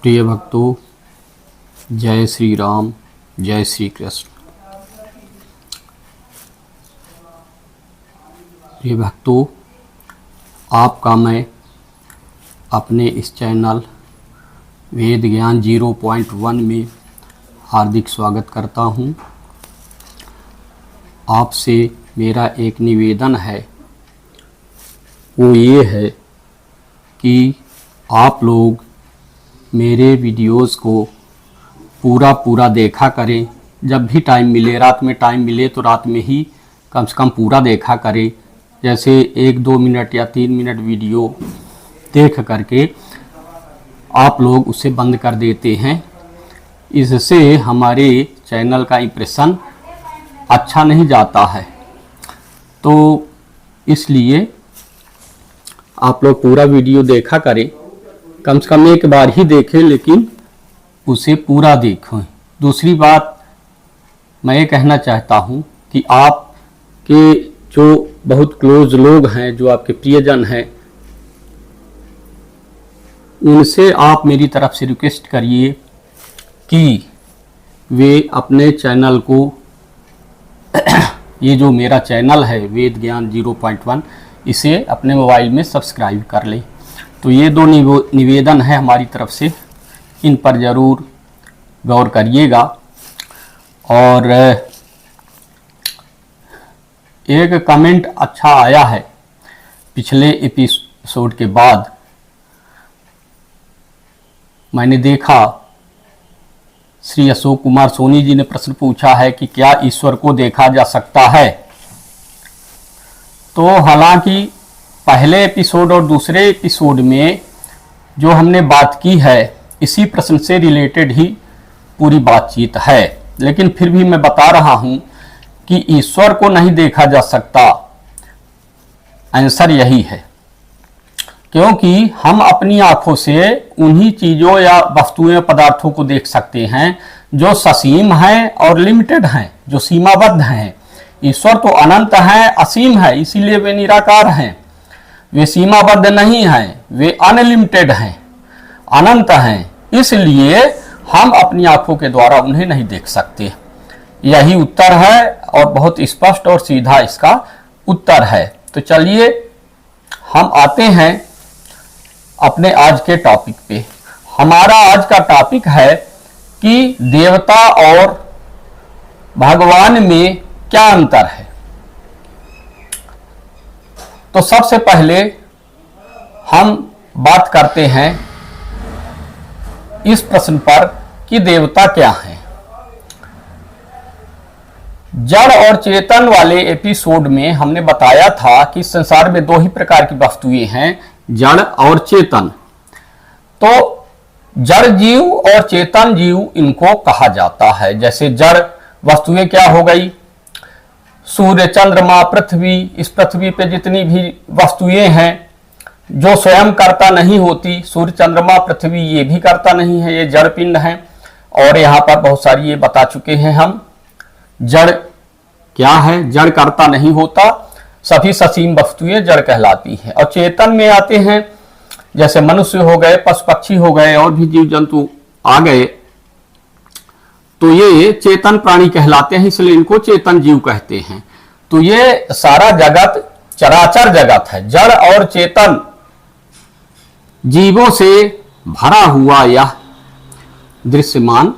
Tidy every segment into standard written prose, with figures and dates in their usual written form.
प्रिय भक्तों, जय श्री राम, जय श्री कृष्ण। प्रिय भक्तों, आपका मैं अपने इस चैनल वेद ज्ञान 0.1 में हार्दिक स्वागत करता हूं। आपसे मेरा एक निवेदन है, वो ये है कि आप लोग मेरे वीडियोस को पूरा देखा करें। जब भी टाइम मिले, रात में टाइम मिले तो रात में ही कम से कम पूरा देखा करें। जैसे 1-2 मिनट या 3 मिनट वीडियो देख करके आप लोग उसे बंद कर देते हैं। इससे हमारे चैनल का इंप्रेशन अच्छा नहीं जाता है। तो इसलिए आप लोग पूरा वीडियो देखा करें। कम से कम एक बार ही देखें, लेकिन उसे पूरा देखें। दूसरी बात मैं ये कहना चाहता हूँ कि आपके जो बहुत क्लोज लोग हैं, जो आपके प्रियजन हैं, उनसे आप मेरी तरफ से रिक्वेस्ट करिए कि वे अपने चैनल को ये जो मेरा चैनल है वेद ज्ञान 0.1, इसे अपने मोबाइल में सब्सक्राइब कर लें। तो ये दो निवेदन है हमारी तरफ से, इन पर ज़रूर गौर करिएगा। और एक कमेंट अच्छा आया है पिछले एपिसोड के बाद। मैंने देखा श्री अशोक कुमार सोनी जी ने प्रश्न पूछा है कि क्या ईश्वर को देखा जा सकता है। तो हालांकि पहले एपिसोड और दूसरे एपिसोड में जो हमने बात की है, इसी प्रश्न से रिलेटेड ही पूरी बातचीत है, लेकिन फिर भी मैं बता रहा हूं कि ईश्वर को नहीं देखा जा सकता। आंसर यही है क्योंकि हम अपनी आंखों से उन्हीं चीजों या वस्तुएं पदार्थों को देख सकते हैं जो ससीम हैं और लिमिटेड हैं, जो सीमाबद्ध हैं। ईश्वर तो अनंत है, असीम है, इसीलिए वे निराकार हैं। वे सीमाबद्ध नहीं हैं, वे अनलिमिटेड हैं, अनंत हैं। इसलिए हम अपनी आंखों के द्वारा उन्हें नहीं देख सकते। यही उत्तर है और बहुत स्पष्ट और सीधा इसका उत्तर है। तो चलिए हम आते हैं अपने आज के टॉपिक पे। हमारा आज का टॉपिक है कि देवता और भगवान में क्या अंतर है। तो सबसे पहले हम बात करते हैं इस प्रश्न पर कि देवता क्या है। जड़ और चेतन वाले एपिसोड में हमने बताया था कि संसार में दो ही प्रकार की वस्तुएं हैं, जड़ और चेतन। तो जड़ जीव और चेतन जीव इनको कहा जाता है। जैसे जड़ वस्तुएं क्या हो गई, सूर्य, चंद्रमा, पृथ्वी, इस पृथ्वी पे जितनी भी वस्तुएं हैं जो स्वयं कर्ता नहीं होती, सूर्य, चंद्रमा, पृथ्वी ये भी कर्ता नहीं है, ये जड़ पिंड हैं। और यहाँ पर बहुत सारी ये बता चुके हैं हम। जड़ क्या है, जड़ कर्ता नहीं होता, सभी ससीम वस्तुएं जड़ कहलाती हैं। और चेतन में आते हैं, जैसे मनुष्य हो गए, पशु पक्षी हो गए, और भी जीव जंतु आ गए, तो ये चेतन प्राणी कहलाते हैं, इसलिए इनको चेतन जीव कहते हैं। तो ये सारा जगत चराचर जगत है, जड़ और चेतन जीवों से भरा हुआ यह दृश्यमान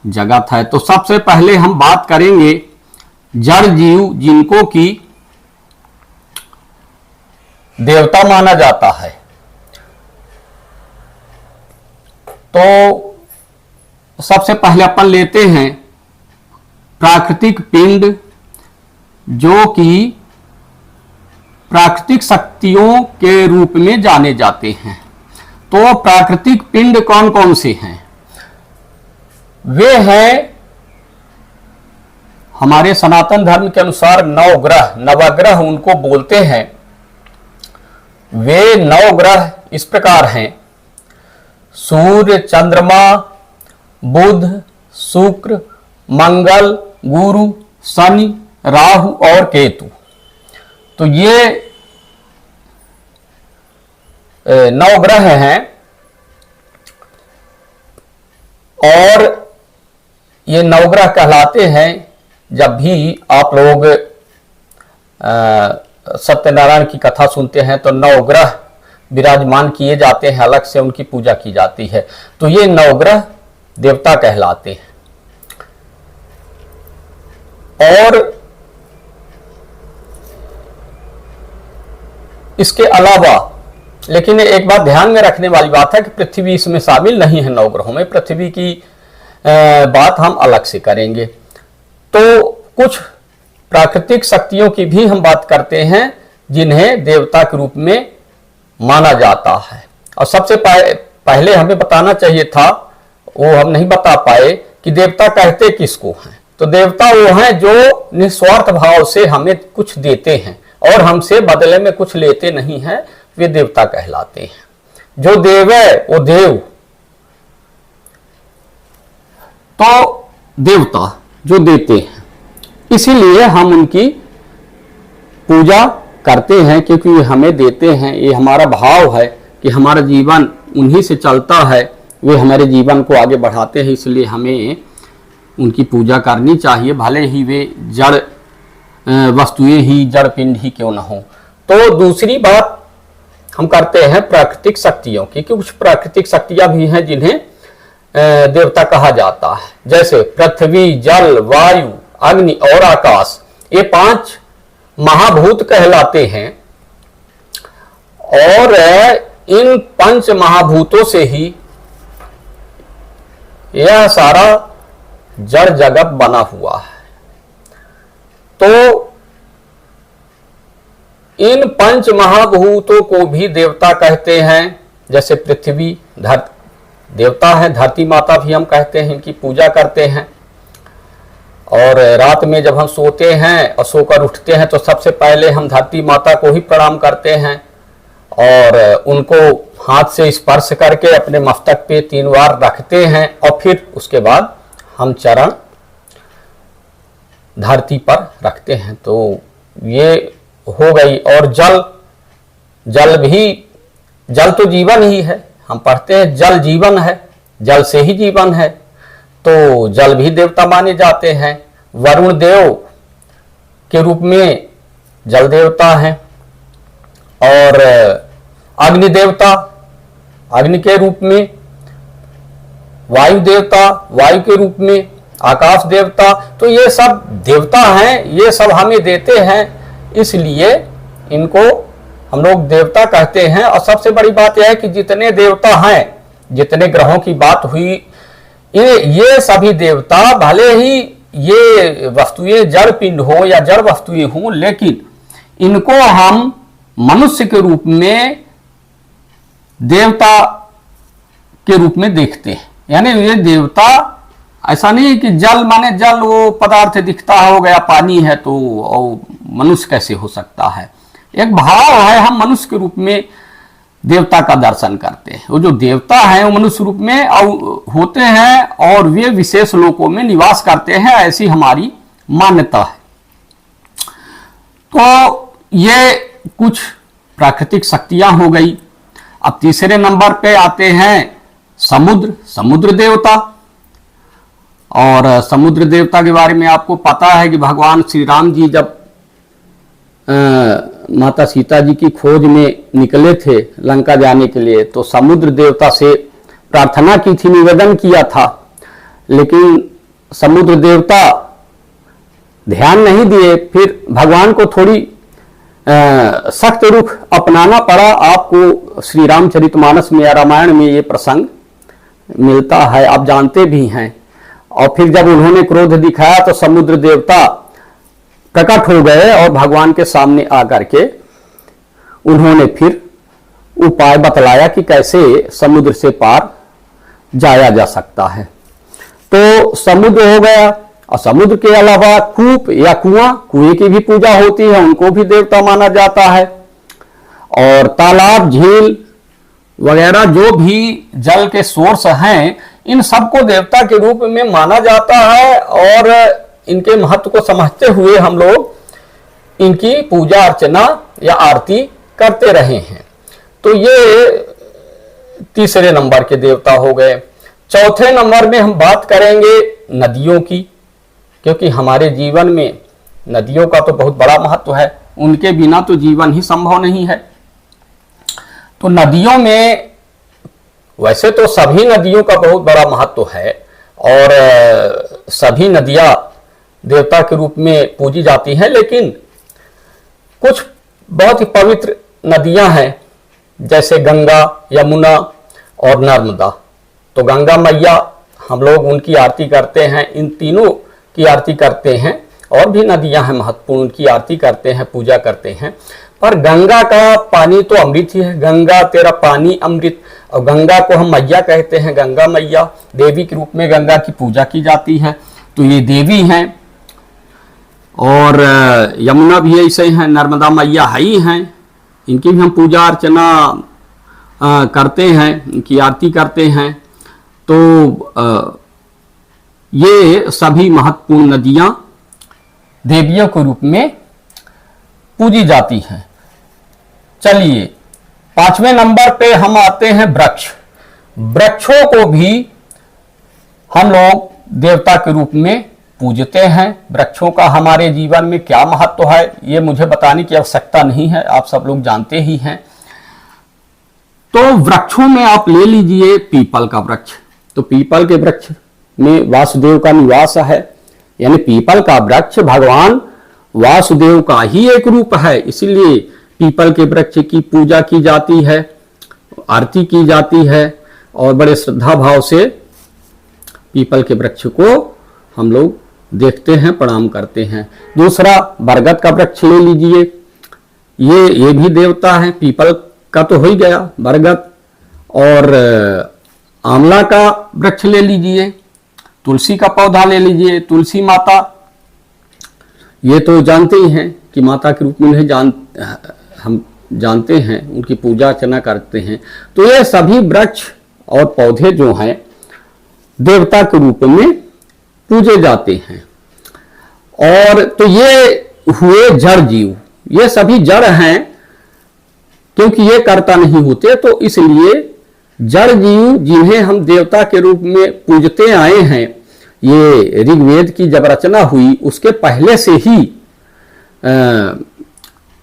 जगत है। तो सबसे पहले हम बात करेंगे जड़ जीव जिनको कि देवता माना जाता है। तो सबसे पहले अपन लेते हैं प्राकृतिक पिंड, जो कि प्राकृतिक शक्तियों के रूप में जाने जाते हैं। तो प्राकृतिक पिंड कौन कौन से हैं? वे हैं हमारे सनातन धर्म के अनुसार नवग्रह, नवग्रह उनको बोलते हैं। वे नवग्रह इस प्रकार हैं: सूर्य, चंद्रमा, बुध, शुक्र, मंगल, गुरु, शनि, राहु और केतु। तो ये 9 ग्रह हैं और ये नवग्रह कहलाते हैं। जब भी आप लोग सत्यनारायण की कथा सुनते हैं तो नवग्रह विराजमान किए जाते हैं, अलग से उनकी पूजा की जाती है। तो ये नवग्रह देवता कहलाते हैं। और इसके अलावा, लेकिन एक बात ध्यान में रखने वाली बात है कि पृथ्वी इसमें शामिल नहीं है नवग्रहों में, पृथ्वी की बात हम अलग से करेंगे। तो कुछ प्राकृतिक शक्तियों की भी हम बात करते हैं जिन्हें देवता के रूप में माना जाता है। और सबसे पहले हमें बताना चाहिए था, वो हम नहीं बता पाए कि देवता कहते किसको हैं। तो देवता वो हैं जो निस्वार्थ भाव से हमें कुछ देते हैं और हमसे बदले में कुछ लेते नहीं हैं, वे देवता कहलाते हैं। जो देव है वो देव। तो देवता जो देते हैं, इसीलिए हम उनकी पूजा करते हैं, क्योंकि वे हमें देते हैं। ये हमारा भाव है कि हमारा जीवन उन्हीं से चलता है, वे हमारे जीवन को आगे बढ़ाते हैं, इसलिए हमें उनकी पूजा करनी चाहिए, भले ही वे जड़ वस्तुएं ही, जड़ पिंड ही क्यों न हो। तो दूसरी बात हम करते हैं प्राकृतिक शक्तियों की, कि कुछ प्राकृतिक शक्तियां भी हैं जिन्हें देवता कहा जाता है। जैसे पृथ्वी, जल, वायु, अग्नि और आकाश, ये 5 महाभूत कहलाते हैं। और इन 5 महाभूतों से ही यह सारा जड़ जगत बना हुआ है। तो इन 5 महाभूतों को भी देवता कहते हैं। जैसे पृथ्वी देवता है, धरती माता भी हम कहते हैं, इनकी पूजा करते हैं। और रात में जब हम सोते हैं और सोकर उठते हैं तो सबसे पहले हम धरती माता को ही प्रणाम करते हैं और उनको हाथ से स्पर्श करके अपने मस्तक पे 3 बार रखते हैं और फिर उसके बाद हम चरण धरती पर रखते हैं। तो ये हो गई। और जल तो जीवन ही है। हम पढ़ते हैं जल जीवन है, जल से ही जीवन है। तो जल भी देवता माने जाते हैं। वरुण देव के रूप में जल देवता है और अग्नि देवता अग्नि के रूप में, वायु देवता वायु के रूप में, आकाश देवता। तो ये सब देवता हैं, ये सब हमें देते हैं, इसलिए इनको हम लोग देवता कहते हैं। और सबसे बड़ी बात यह है कि जितने देवता हैं, जितने ग्रहों की बात हुई, ये सभी देवता, भले ही ये वस्तुएं जड़ पिंड हो या जड़ वस्तुएं हो, लेकिन इनको हम मनुष्य के रूप में देवता के रूप में देखते हैं। यानी ये देवता ऐसा नहीं कि जल माने जल वो पदार्थ दिखता हो गया, पानी है तो मनुष्य कैसे हो सकता है। एक भाव है, हम मनुष्य के रूप में देवता का दर्शन करते हैं। वो जो देवता है वो मनुष्य रूप में होते हैं और वे विशेष लोकों में निवास करते हैं, ऐसी हमारी मान्यता है। तो ये कुछ प्राकृतिक शक्तियां हो गई। अब तीसरे नंबर पे आते हैं समुद्र देवता। और समुद्र देवता के बारे में आपको पता है कि भगवान श्री राम जी जब माता सीता जी की खोज में निकले थे लंका जाने के लिए, तो समुद्र देवता से प्रार्थना की थी, निवेदन किया था, लेकिन समुद्र देवता ध्यान नहीं दिए। फिर भगवान को थोड़ी सख्त रुख अपनाना पड़ा। आपको श्री रामचरितमानस में या रामायण में ये प्रसंग मिलता है, आप जानते भी हैं। और फिर जब उन्होंने क्रोध दिखाया तो समुद्र देवता प्रकट हो गए और भगवान के सामने आकर के उन्होंने फिर उपाय बतलाया कि कैसे समुद्र से पार जाया जा सकता है। तो समुद्र हो गया। और समुद्र के अलावा कूप या कुएं की भी पूजा होती है, उनको भी देवता माना जाता है। और तालाब, झील वगैरह जो भी जल के सोर्स हैं, इन सबको देवता के रूप में माना जाता है। और इनके महत्व को समझते हुए हम लोग इनकी पूजा अर्चना या आरती करते रहे हैं। तो ये तीसरे नंबर के देवता हो गए। चौथे नंबर में हम बात करेंगे नदियों की, क्योंकि हमारे जीवन में नदियों का तो बहुत बड़ा महत्व है, उनके बिना तो जीवन ही संभव नहीं है। तो नदियों में वैसे तो सभी नदियों का बहुत बड़ा महत्व है और सभी नदियां देवता के रूप में पूजी जाती हैं, लेकिन कुछ बहुत ही पवित्र नदियां हैं जैसे गंगा, यमुना और नर्मदा। तो गंगा मैया हम लोग उनकी आरती करते हैं, इन तीनों की आरती करते हैं, और भी नदियां हैं महत्वपूर्ण, उनकी आरती करते हैं, पूजा करते हैं। पर गंगा का पानी तो अमृत ही है, गंगा तेरा पानी अमृत, और गंगा को हम मैया कहते हैं, गंगा मैया देवी के रूप में गंगा की पूजा की जाती है। तो ये देवी हैं, और यमुना भी ऐसे हैं, नर्मदा मैया ही हैं, इनकी भी हम पूजा अर्चना करते हैं, इनकी आरती करते हैं। तो ये सभी महत्वपूर्ण नदियां देवियों के रूप में पूजी जाती हैं। चलिए 5वें नंबर पे हम आते हैं वृक्ष। वृक्षों को भी हम लोग देवता के रूप में पूजते हैं। वृक्षों का हमारे जीवन में क्या महत्व है ये मुझे बताने की आवश्यकता नहीं है, आप सब लोग जानते ही हैं। तो वृक्षों में आप ले लीजिए पीपल का वृक्ष। तो पीपल के वृक्ष में वासुदेव का निवास है, यानी पीपल का वृक्ष भगवान वासुदेव का ही एक रूप है, इसलिए पीपल के वृक्ष की पूजा की जाती है, आरती की जाती है, और बड़े श्रद्धा भाव से पीपल के वृक्ष को हम लोग देखते हैं, प्रणाम करते हैं। दूसरा बरगद का वृक्ष ले लीजिए, ये भी देवता है, पीपल का तो हो ही गया, बरगद, और आंवला का वृक्ष ले लीजिए, तुलसी का पौधा ले लीजिए, तुलसी माता, ये तो जानते ही हैं कि माता के रूप में हम जानते हैं, उनकी पूजा अर्चना करते हैं। तो ये सभी वृक्ष और पौधे जो हैं देवता के रूप में पूजे जाते हैं। और तो ये हुए जड़ जीव, ये सभी जड़ हैं, क्योंकि ये कर्ता नहीं होते, तो इसलिए जड़ जीव जिन्हें हम देवता के रूप में पूजते आए हैं, ये ऋग्वेद की जब रचना हुई उसके पहले से ही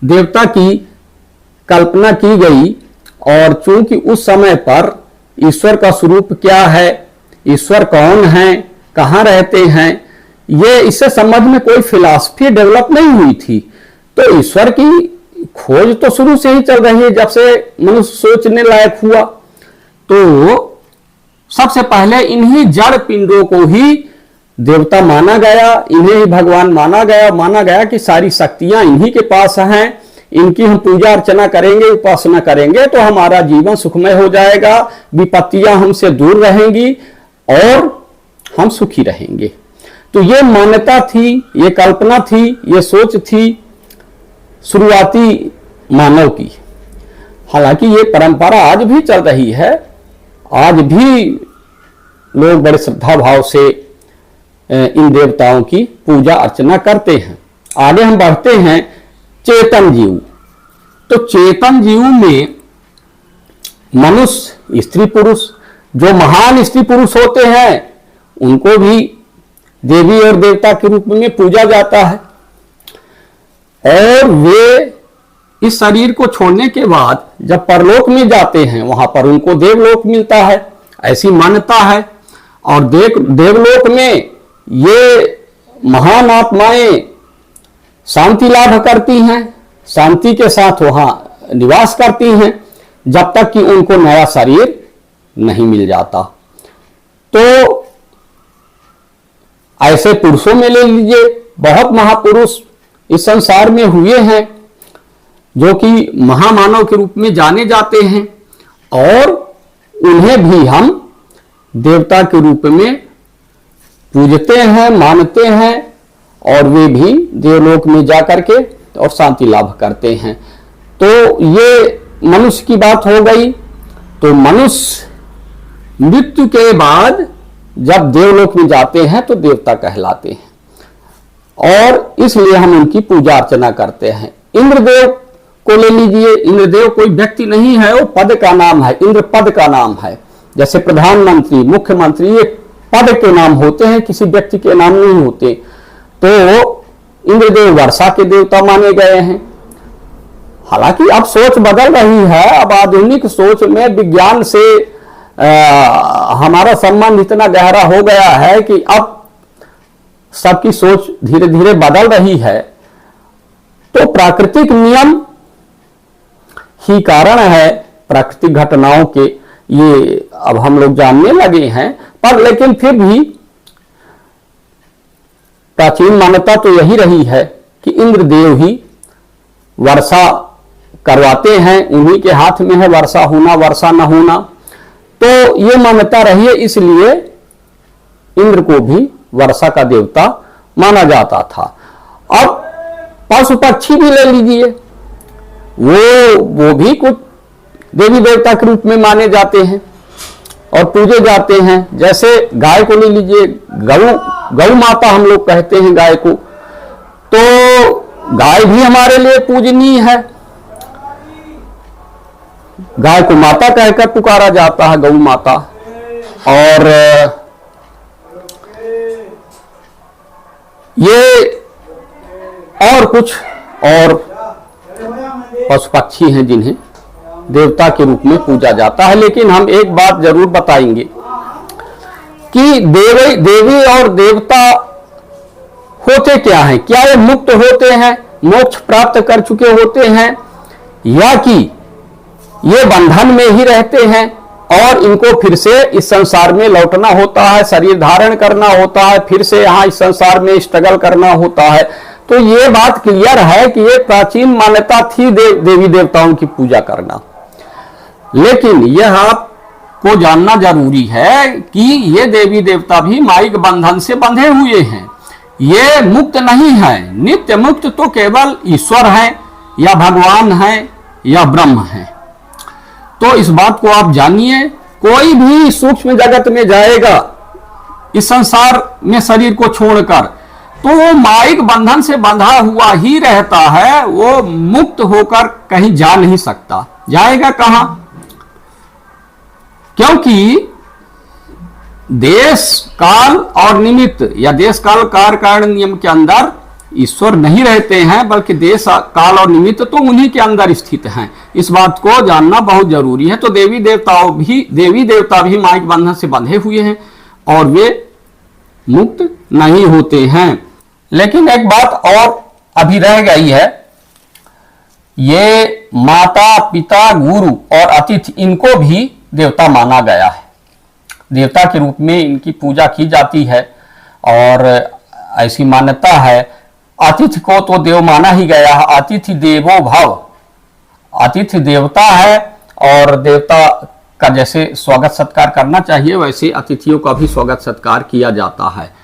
देवता की कल्पना की गई। और चूंकि उस समय पर ईश्वर का स्वरूप क्या है, ईश्वर कौन है, कहाँ रहते हैं, ये इससे संबंध में कोई फिलॉसफी डेवलप नहीं हुई थी। तो ईश्वर की खोज तो शुरू से ही चल रही है, जब से मनुष्य सोचने लायक हुआ। तो सबसे पहले इन्हीं जड़ पिंडों को ही देवता माना गया, इन्हें ही भगवान माना गया कि सारी शक्तियां इन्हीं के पास हैं, इनकी हम पूजा अर्चना करेंगे, उपासना करेंगे तो हमारा जीवन सुखमय हो जाएगा, विपत्तियां हमसे दूर रहेंगी और हम सुखी रहेंगे। तो ये मान्यता थी, ये कल्पना थी, ये सोच थी शुरुआती मानव की। हालांकि ये परंपरा आज भी चल रही है, आज भी लोग बड़े श्रद्धा भाव से इन देवताओं की पूजा अर्चना करते हैं। आगे हम बढ़ते हैं चेतन जीव। तो चेतन जीव में मनुष्य, स्त्री पुरुष, जो महान स्त्री पुरुष होते हैं उनको भी देवी और देवता के रूप में पूजा जाता है, और वे इस शरीर को छोड़ने के बाद जब परलोक में जाते हैं वहां पर उनको देवलोक मिलता है, ऐसी मान्यता है। और देवलोक में ये महान आत्माएं शांति लाभ करती हैं, शांति के साथ वहां निवास करती हैं जब तक कि उनको नया शरीर नहीं मिल जाता। तो ऐसे पुरुषों में ले लीजिए, बहुत महापुरुष इस संसार में हुए हैं जो कि महामानव के रूप में जाने जाते हैं, और उन्हें भी हम देवता के रूप में पूजते हैं, मानते हैं, और वे भी देवलोक में जाकर के और शांति लाभ करते हैं। तो ये मनुष्य की बात हो गई। तो मनुष्य मृत्यु के बाद जब देवलोक में जाते हैं तो देवता कहलाते हैं, और इसलिए हम उनकी पूजा अर्चना करते हैं। इंद्रदेव को ले लीजिए, इंद्रदेव कोई व्यक्ति नहीं है, वो पद का नाम है, इंद्र पद का नाम है। जैसे प्रधानमंत्री, मुख्यमंत्री, ये पद के नाम होते हैं, किसी व्यक्ति के नाम नहीं होते। तो इंद्रदेव वर्षा के देवता माने गए हैं। हालांकि अब सोच बदल रही है, अब आधुनिक सोच में विज्ञान से हमारा संबंध इतना गहरा हो गया है कि अब सबकी सोच धीरे धीरे बदल रही है। तो प्राकृतिक नियम ही कारण है प्राकृतिक घटनाओं के, ये अब हम लोग जानने लगे हैं। पर लेकिन फिर भी प्राचीन मान्यता तो यही रही है कि इंद्रदेव ही वर्षा करवाते हैं, उन्हीं के हाथ में है वर्षा होना वर्षा न होना। तो ये मान्यता रही है, इसलिए इंद्र को भी वर्षा का देवता माना जाता था। अब पशु पक्षी भी ले लीजिए, वो भी कुछ देवी देवता के रूप में माने जाते हैं और पूजे जाते हैं। जैसे गाय को ले लीजिए, गौ माता हम लोग कहते हैं गाय को, तो गाय भी हमारे लिए पूजनीय है। गाय को माता कहकर पुकारा जाता है, गौ माता। और ये और कुछ और पशु पक्षी हैं जिन्हें देवता के रूप में पूजा जाता है। लेकिन हम एक बात जरूर बताएंगे कि देवी और देवता होते क्या हैं? क्या ये मुक्त होते हैं, मोक्ष प्राप्त कर चुके होते हैं, या कि ये बंधन में ही रहते हैं और इनको फिर से इस संसार में लौटना होता है, शरीर धारण करना होता है, फिर से यहाँ इस संसार में स्ट्रगल करना होता है? तो ये बात क्लियर है कि ये प्राचीन मान्यता थी देवी देवताओं की पूजा करना। लेकिन यह आपको जानना जरूरी है कि ये देवी देवता भी माइक बंधन से बंधे हुए हैं, ये मुक्त नहीं है। नित्य मुक्त तो केवल ईश्वर है या भगवान है या ब्रह्म है। तो इस बात को आप जानिए। कोई भी सूक्ष्म जगत में जाएगा इस संसार में शरीर को छोड़कर, तो वो माइक बंधन से बंधा हुआ ही रहता है, वो मुक्त होकर कहीं जा नहीं सकता। जाएगा कहां? क्योंकि देश काल और निमित्त या देश काल कार्य कारण नियम के अंदर ईश्वर नहीं रहते हैं, बल्कि देश काल और निमित्त तो उन्हीं के अंदर स्थित हैं। इस बात को जानना बहुत जरूरी है। तो देवी देवता भी माइक बंधन से बंधे हुए हैं और वे मुक्त नहीं होते हैं। लेकिन एक बात और अभी रह गई है, ये माता पिता गुरु और अतिथि, इनको भी देवता माना गया है। देवता के रूप में इनकी पूजा की जाती है और ऐसी मान्यता है। अतिथि को तो देव माना ही गया है, अतिथि देवो भव, अतिथि देवता है और देवता का जैसे स्वागत सत्कार करना चाहिए वैसे अतिथियों का भी स्वागत सत्कार किया जाता है।